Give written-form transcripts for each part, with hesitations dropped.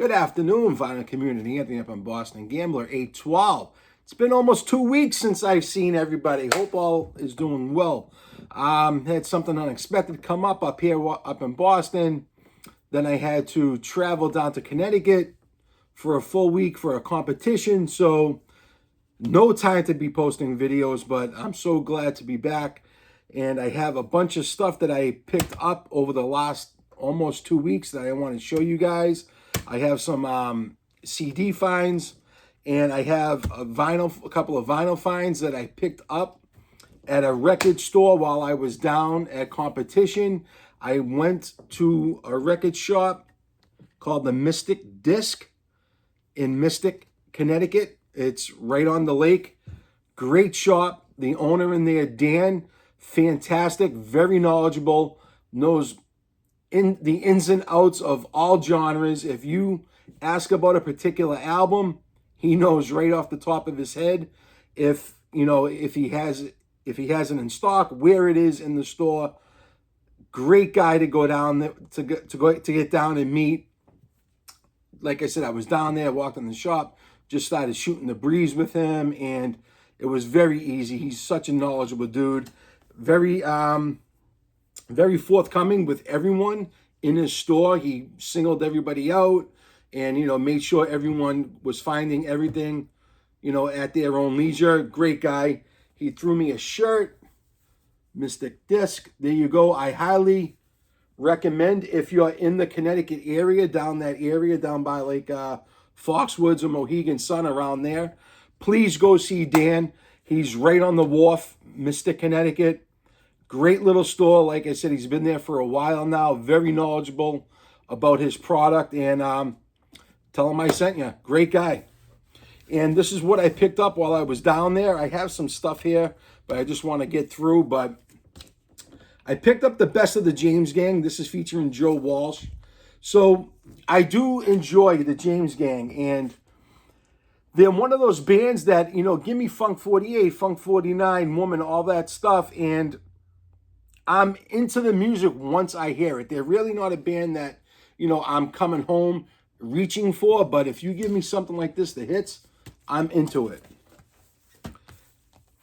Good afternoon, vinyl community. Anthony up in Boston, Gambler 812. It's been almost 2 weeks since I've seen everybody. Hope all is doing well. Had something unexpected come up here up in Boston. Then I had to travel down to Connecticut for a full week for a competition. So no time to be posting videos, but I'm so glad to be back. And I have a bunch of stuff that I picked up over the last almost 2 weeks that I want to show you guys. I have some CD finds, and I have a couple of vinyl finds that I picked up at a record store while I was down at competition. I went to a record shop called TheMysticDisc in Mystic, Connecticut. It's right on the lake. Great shop. The owner in there, Dan, fantastic, very knowledgeable, knows in the ins and outs of all genres. If you ask about a particular album, he knows right off the top of his head if he has it in stock, where it is in the store. Great guy to go down there to get down and meet. Like I said, I was down there, walked in the shop, just started shooting the breeze with him, and it was very easy. He's such a knowledgeable dude. Very forthcoming with everyone in his store. He singled everybody out and, made sure everyone was finding everything, at their own leisure. Great guy. He threw me a shirt, TheMysticDisc. There you go. I highly recommend, if you're in the Connecticut area, down by like Foxwoods or Mohegan Sun, around there, please go see Dan. He's right on the wharf, Mystic, Connecticut. Great little store. Like I said, he's been there for a while now. Very knowledgeable about his product. And tell him I sent you. Great guy. And this is what I picked up while I was down there. I have some stuff here, but I just want to get through. But I picked up the Best of the James Gang. This is featuring Joe Walsh. So I do enjoy the James Gang. And they're one of those bands that, give me Funk 48, Funk 49, Woman, all that stuff. And I'm into the music once I hear it. They're really not a band that, I'm coming home reaching for. But if you give me something like this, the hits, I'm into it.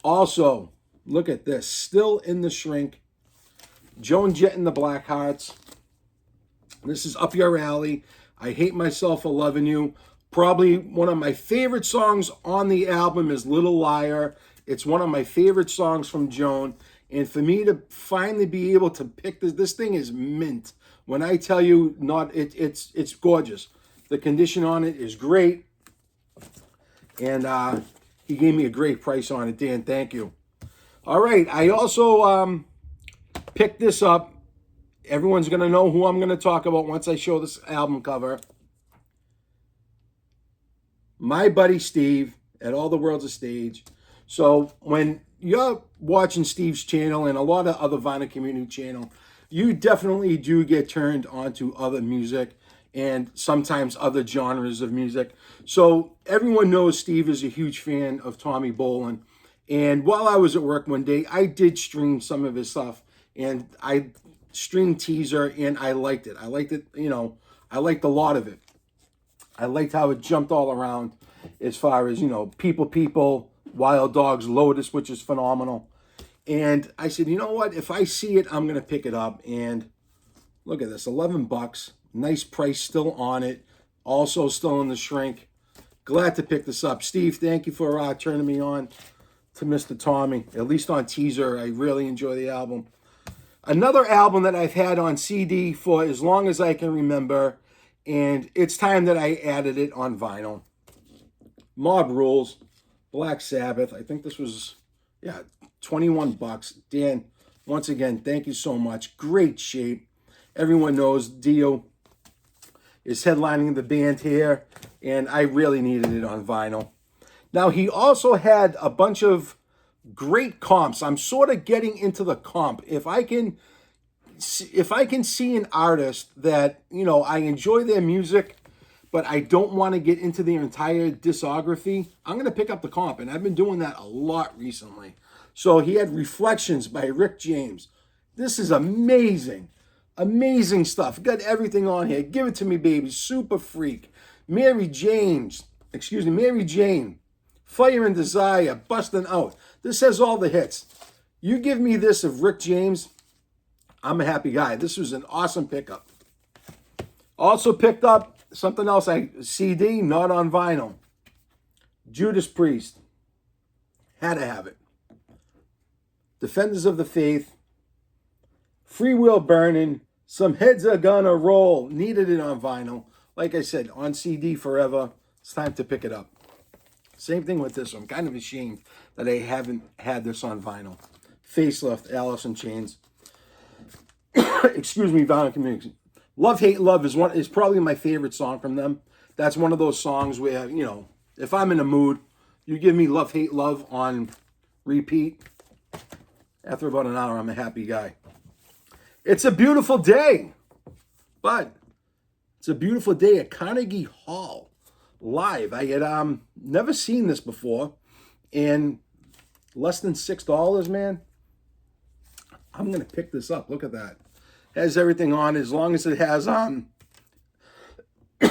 Also, look at this. Still in the Shrink. Joan Jett and the Blackhearts. This is up your alley. I Hate Myself for Loving You. Probably one of my favorite songs on the album is Little Liar. It's one of my favorite songs from Joan. And for me to finally be able to pick this thing is mint. When I tell you, it's gorgeous. The condition on it is great. And he gave me a great price on it, Dan. Thank you. All right. I also picked this up. Everyone's going to know who I'm going to talk about once I show this album cover. My buddy Steve at All the World's a Stage. So when you're watching Steve's channel and a lot of other vinyl community channel, you definitely do get turned on to other music and sometimes other genres of music. So everyone knows Steve is a huge fan of Tommy Bolin. And while I was at work one day, I did stream some of his stuff. And I streamed Teaser, and I liked it. I liked a lot of it. I liked how it jumped all around as far as, People, Wild Dogs, Lotus, which is phenomenal. And I said, you know what? If I see it, I'm going to pick it up. And look at this, $11. Nice price still on it. Also still in the Shrink. Glad to pick this up. Steve, thank you for turning me on to Mr. Tommy. At least on Teaser, I really enjoy the album. Another album that I've had on CD for as long as I can remember, and it's time that I added it on vinyl. Mob Rules, Black Sabbath. I think this was, $21. Dan, once again, thank you so much. Great shape. Everyone knows Dio is headlining the band here, and I really needed it on vinyl. Now, he also had a bunch of great comps. I'm sort of getting into the comp. If I can see an artist that, I enjoy their music, but I don't want to get into their entire discography, I'm going to pick up the comp, and I've been doing that a lot recently. So he had Reflections by Rick James. This is amazing. Amazing stuff. Got everything on here. Give It To Me, Baby. Super Freak. Mary Jane. Fire and Desire. Bustin' Out. This has all the hits. You give me this of Rick James, I'm a happy guy. This was an awesome pickup. Also picked up something else, CD, not on vinyl. Judas Priest. Had to have it. Defenders of the Faith. Free Will Burning. Some Heads Are Gonna Roll. Needed it on vinyl. Like I said, on CD forever. It's time to pick it up. Same thing with this one. I'm kind of ashamed that I haven't had this on vinyl. Facelift, Alice in Chains. Excuse me, vinyl community. Love, Hate, Love is probably my favorite song from them. That's one of those songs where, you know, if I'm in a mood, you give me Love, Hate, Love on repeat. After about an hour, I'm a happy guy. It's a beautiful day, but it's a beautiful day at Carnegie Hall live. I had never seen this before, and less than $6, man. I'm gonna pick this up. Look at that. Has everything on, as long as it has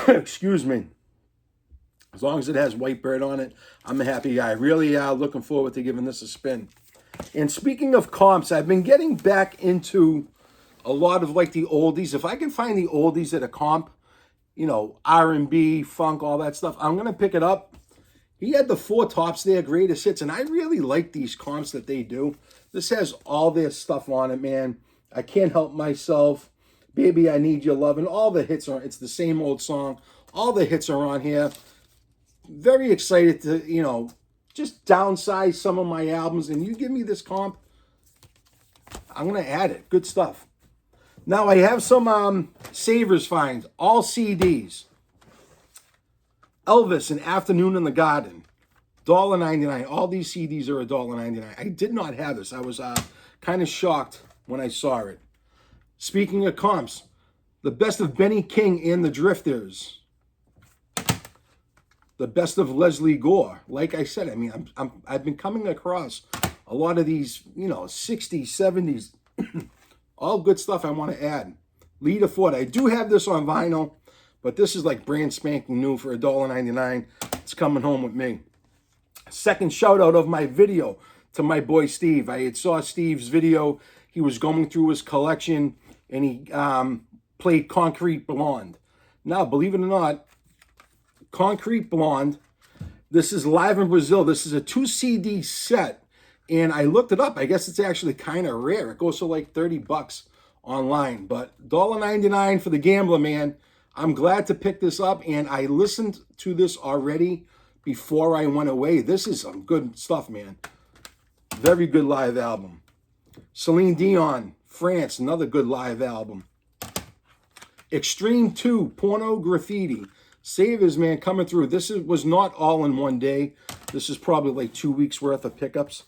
excuse me, as long as it has Whitebird on it, I'm a happy guy. Really looking forward to giving this a spin. And speaking of comps, I've been getting back into a lot of like the oldies. If I can find the oldies at a comp, you know, R&B, funk, all that stuff, I'm gonna pick it up. He had the 4 tops there, greatest hits, and I really like these comps that they do. This has all their stuff on it, man. I Can't Help Myself, Baby, I Need Your Love, and all the hits are, it's the same old song. All the hits are on here. Very excited to, you know, just downsize some of my albums, and you give me this comp, I'm going to add it. Good stuff. Now, I have some Savers finds, all CDs. Elvis, An Afternoon in the Garden, $1.99. All these CDs are $1.99. I did not have this. I was kind of shocked when I saw it. Speaking of comps, the best of Benny King and the Drifters. The best of Leslie Gore. Like I said, I mean, I've been coming across a lot of these, you know, 60s, 70s, all good stuff I want to add. Lita Ford. I do have this on vinyl, but this is like brand spanking new for $1.99. It's coming home with me. Second shout out of my video to my boy Steve. I had saw Steve's video. He was going through his collection and he played Concrete Blonde. Now, believe it or not, Concrete Blonde, this is live in Brazil. This is a 2 CD set. And I looked it up. I guess it's actually kind of rare. It goes for like $30 online. But $1.99 for the gambler, man. I'm glad to pick this up. And I listened to this already before I went away. This is some good stuff, man. Very good live album. Celine Dion, France, another good live album. Extreme 2, Porno Graffiti. Savers, man, coming through. This was not all in one day. This is probably like 2 weeks worth of pickups.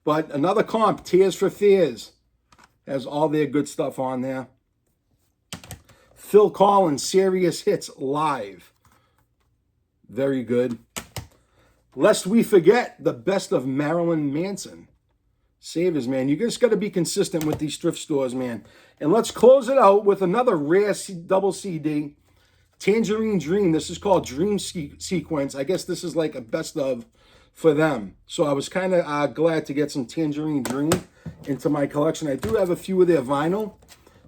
But another comp, Tears for Fears, has all their good stuff on there. Phil Collins, Serious Hits Live. Very good. Lest we forget, the best of Marilyn Manson. Savers, man. You just got to be consistent with these thrift stores, man. And let's close it out with another rare double CD. Tangerine Dream. This is called Dream Sequence. I guess this is like a best of for them. So I was kind of glad to get some Tangerine Dream into my collection. I do have a few of their vinyl,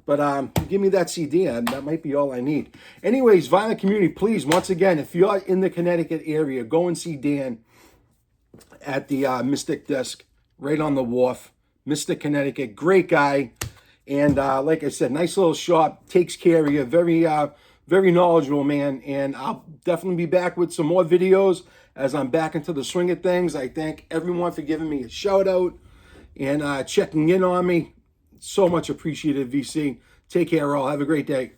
but give me that CD and that might be all I need. Anyways, vinyl community, please, once again, if you're in the Connecticut area, go and see Dan at the Mystic Disc right on the wharf. Mystic, Connecticut. Great guy. And like I said, nice little shop. Takes care of you. Very knowledgeable, man. And I'll definitely be back with some more videos as I'm back into the swing of things. I thank everyone for giving me a shout out and checking in on me. So much appreciated, VC. Take care, all. Have a great day.